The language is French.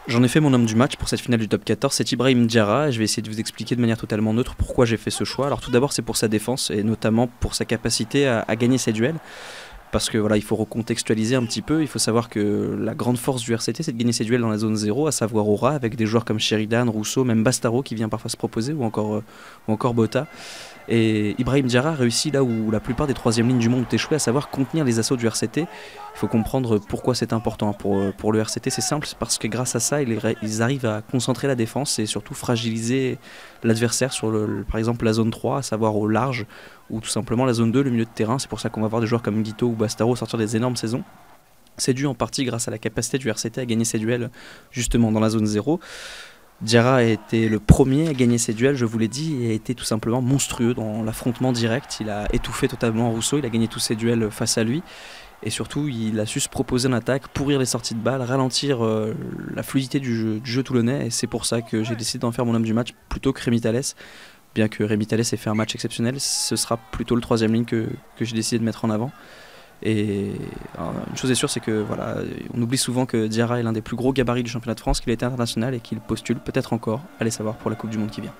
J'en ai fait mon homme du match pour cette finale du top 14, c'est Ibrahim Diarra, et je vais essayer de vous expliquer de manière totalement neutre pourquoi j'ai fait ce choix. Alors tout d'abord c'est pour sa défense, et notamment pour sa capacité à gagner ses duels. Parce que voilà, il faut recontextualiser un petit peu, il faut savoir que la grande force du RCT c'est de gagner ses duels dans la zone 0, à savoir au ras, avec des joueurs comme Sheridan, Rousseau, même Bastaro qui vient parfois se proposer, ou encore Botta. Et Ibrahim Diarra réussit là où la plupart des troisièmes lignes du monde ont échoué, à savoir contenir les assauts du RCT. Il faut comprendre pourquoi c'est important pour le RCT, c'est simple, c'est parce que grâce à ça, ils arrivent à concentrer la défense et surtout fragiliser l'adversaire sur par exemple la zone 3, à savoir au large, ou tout simplement la zone 2, le milieu de terrain. C'est pour ça qu'on va voir des joueurs comme Guito ou Bastaro sortir des énormes saisons. C'est dû en partie grâce à la capacité du RCT à gagner ses duels justement dans la zone 0. Diarra a été le premier à gagner ses duels, je vous l'ai dit, et a été tout simplement monstrueux dans l'affrontement direct. Il a étouffé totalement Rousseau, il a gagné tous ses duels face à lui. Et surtout, il a su se proposer une attaque, pourrir les sorties de balles, ralentir la fluidité du jeu toulonnais. Et c'est pour ça que j'ai décidé d'en faire mon homme du match plutôt que Rémi Thalès. Bien que Rémi Thalès ait fait un match exceptionnel, ce sera plutôt le troisième ligne que j'ai décidé de mettre en avant. Et une chose est sûre, c'est que voilà, on oublie souvent que Diarra est l'un des plus gros gabarits du championnat de France, qu'il a été international et qu'il postule peut-être encore, allez savoir, pour la Coupe du Monde qui vient.